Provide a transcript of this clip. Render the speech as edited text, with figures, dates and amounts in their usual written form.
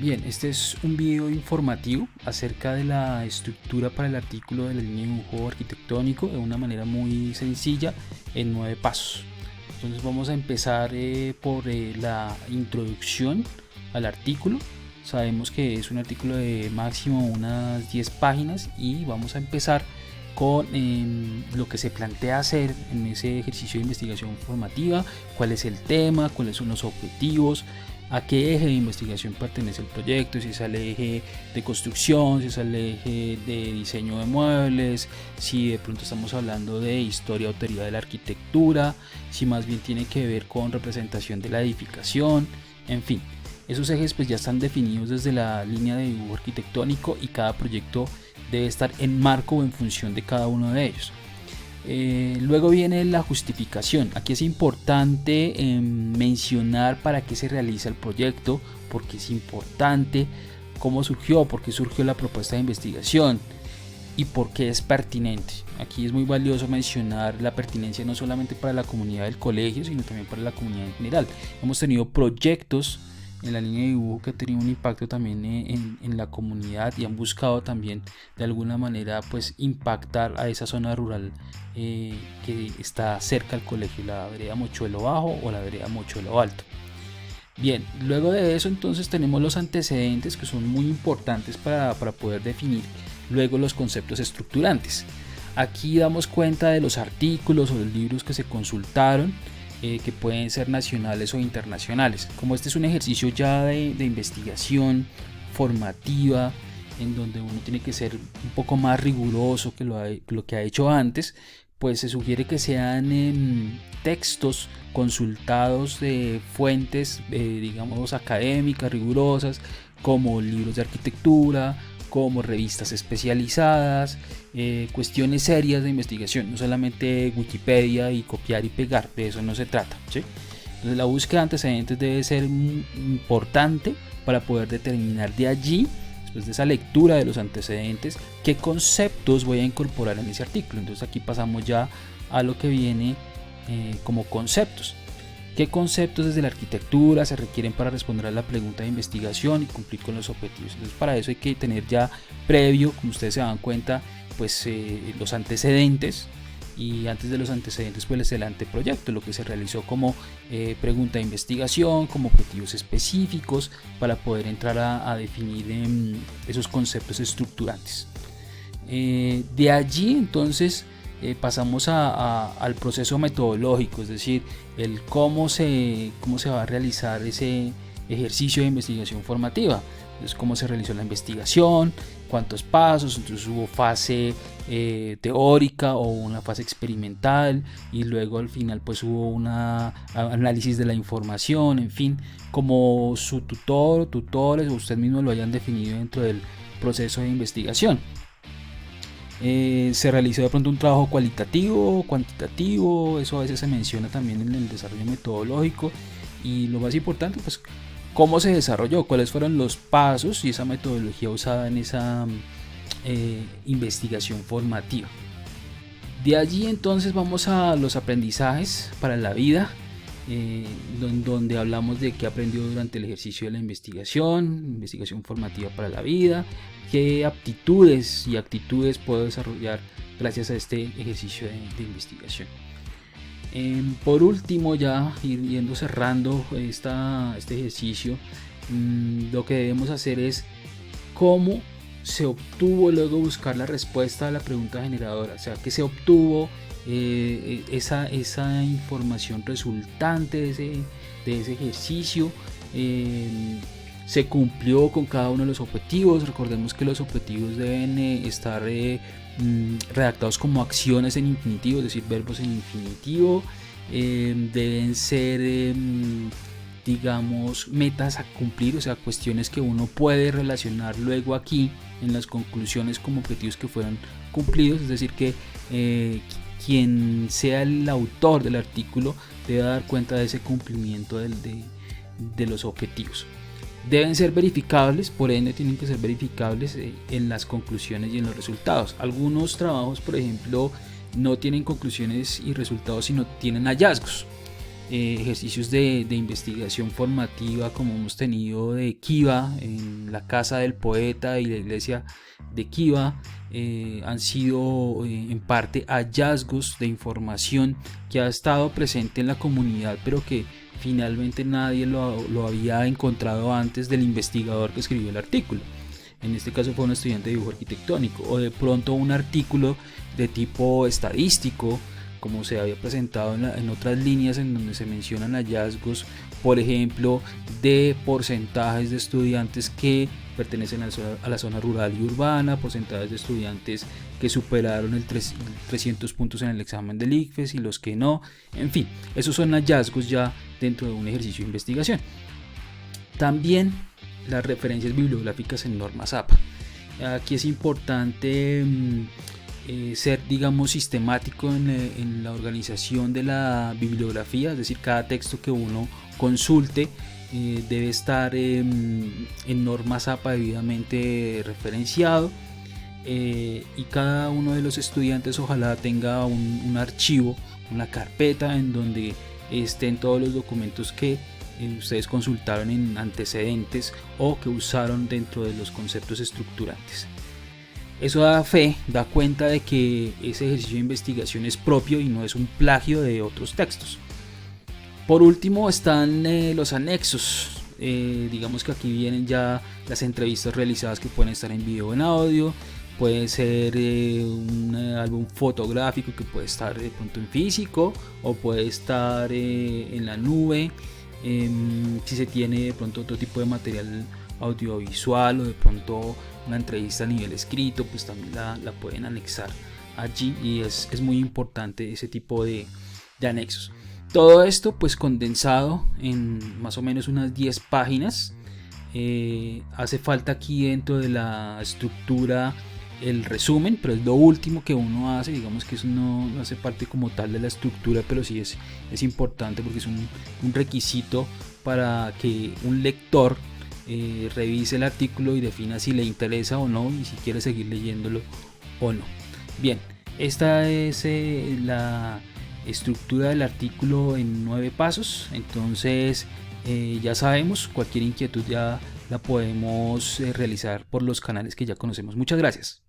Bien, este es un video informativo acerca de la estructura para el artículo de la línea de dibujo arquitectónico de una manera muy sencilla en 9 pasos. Entonces vamos a empezar por la introducción al artículo. Sabemos que es un artículo de máximo unas 10 páginas y vamos a empezar con lo que se plantea hacer en ese ejercicio de investigación formativa, cuál es el tema, cuáles son los objetivos, a qué eje de investigación pertenece el proyecto, si es al eje de construcción, si es al eje de diseño de muebles, si de pronto estamos hablando de historia o teoría de la arquitectura, si más bien tiene que ver con representación de la edificación, en fin. Esos ejes pues ya están definidos desde la línea de dibujo arquitectónico y cada proyecto debe estar en marco o en función de cada uno de ellos. Luego viene la justificación. Aquí es importante mencionar para qué se realiza el proyecto, por qué es importante, cómo surgió, por qué surgió la propuesta de investigación y por qué es pertinente. Aquí es muy valioso mencionar la pertinencia no solamente para la comunidad del colegio, sino también para la comunidad en general. Hemos tenido proyectos en la línea de dibujo que ha tenido un impacto también en la comunidad y han buscado también de alguna manera pues impactar a esa zona rural que está cerca al colegio, la vereda Mochuelo Bajo o la vereda Mochuelo Alto. Bien, luego de eso entonces tenemos los antecedentes que son muy importantes para poder definir luego los conceptos estructurantes. Aquí damos cuenta de los artículos o los libros que se consultaron, que pueden ser nacionales o internacionales. Como este es un ejercicio ya de investigación formativa, en donde uno tiene que ser un poco más riguroso que lo que ha hecho antes, pues se sugiere que sean textos consultados de fuentes, digamos, académicas, rigurosas, como libros de arquitectura, como revistas especializadas, cuestiones serias de investigación, no solamente Wikipedia y copiar y pegar, de eso no se trata, ¿sí? Entonces la búsqueda de antecedentes debe ser importante para poder determinar de allí, después de esa lectura de los antecedentes, qué conceptos voy a incorporar en ese artículo. Entonces aquí pasamos ya a lo que viene como conceptos. ¿Qué conceptos desde la arquitectura se requieren para responder a la pregunta de investigación y cumplir con los objetivos? Entonces para eso hay que tener ya previo, como ustedes se dan cuenta, pues los antecedentes, y antes de los antecedentes pues el anteproyecto, lo que se realizó como pregunta de investigación, como objetivos específicos para poder entrar a definir esos conceptos estructurantes. De allí entonces pasamos al proceso metodológico, es decir, el cómo se va a realizar ese ejercicio de investigación formativa. Entonces, cómo se realizó la investigación, cuántos pasos, entonces hubo fase teórica o una fase experimental, y luego al final pues hubo un análisis de la información, en fin, como su tutor o tutores o usted mismo lo hayan definido dentro del proceso de investigación. Se realizó de pronto un trabajo cualitativo, cuantitativo, eso a veces se menciona también en el desarrollo metodológico, y lo más importante pues cómo se desarrolló, cuáles fueron los pasos y esa metodología usada en esa investigación formativa. De allí entonces vamos a los aprendizajes para la vida, donde hablamos de qué aprendió durante el ejercicio de la investigación formativa para la vida, qué aptitudes y actitudes puedo desarrollar gracias a este ejercicio de investigación. Por último, ya yendo cerrando este ejercicio, lo que debemos hacer es cómo se obtuvo, luego buscar la respuesta a la pregunta generadora, o sea, qué se obtuvo, esa información resultante de ese ejercicio, se cumplió con cada uno de los objetivos. Recordemos que los objetivos deben estar redactados como acciones en infinitivo, es decir, verbos en infinitivo, deben ser digamos metas a cumplir, o sea, cuestiones que uno puede relacionar luego aquí en las conclusiones como objetivos que fueron cumplidos, es decir, que quien sea el autor del artículo debe dar cuenta de ese cumplimiento de los objetivos. Deben ser verificables, por ende tienen que ser verificables en las conclusiones y en los resultados. Algunos trabajos, por ejemplo, no tienen conclusiones y resultados, sino tienen hallazgos. ejercicios de investigación formativa como hemos tenido de Kiva en la casa del poeta y la iglesia de Kiva, han sido en parte hallazgos de información que ha estado presente en la comunidad, pero que finalmente nadie lo había encontrado antes del investigador que escribió el artículo. En este caso fue un estudiante de dibujo arquitectónico, o de pronto un artículo de tipo estadístico, como se había presentado en otras líneas en donde se mencionan hallazgos, por ejemplo, de porcentajes de estudiantes que pertenecen a la zona rural y urbana, porcentajes de estudiantes que superaron el 300 puntos en el examen del ICFES y los que no, en fin, esos son hallazgos ya dentro de un ejercicio de investigación. También las referencias bibliográficas en normas APA. Aquí es importante ser, digamos, sistemático en la organización de la bibliografía, es decir, cada texto que uno consulte debe estar en normas APA debidamente referenciado, y cada uno de los estudiantes ojalá tenga un archivo, una carpeta en donde estén todos los documentos que ustedes consultaron en antecedentes o que usaron dentro de los conceptos estructurantes. Eso da cuenta de que ese ejercicio de investigación es propio y no es un plagio de otros textos. Por último están los anexos. Digamos que aquí vienen ya las entrevistas realizadas que pueden estar en video o en audio. Puede ser un álbum fotográfico que puede estar de pronto en físico o puede estar en la nube. Si se tiene de pronto otro tipo de material audiovisual o de pronto una entrevista a nivel escrito, pues también la pueden anexar allí, y es muy importante ese tipo de anexos. Todo esto pues condensado en más o menos unas 10 páginas. Hace falta aquí dentro de la estructura el resumen, pero es lo último que uno hace. Digamos que eso no hace parte como tal de la estructura, pero sí es importante porque es un requisito para que un lector revise el artículo y defina si le interesa o no y si quiere seguir leyéndolo o no. Bien, esta es la estructura del artículo en 9 pasos. Entonces ya sabemos, cualquier inquietud ya la podemos realizar por los canales que ya conocemos. Muchas gracias.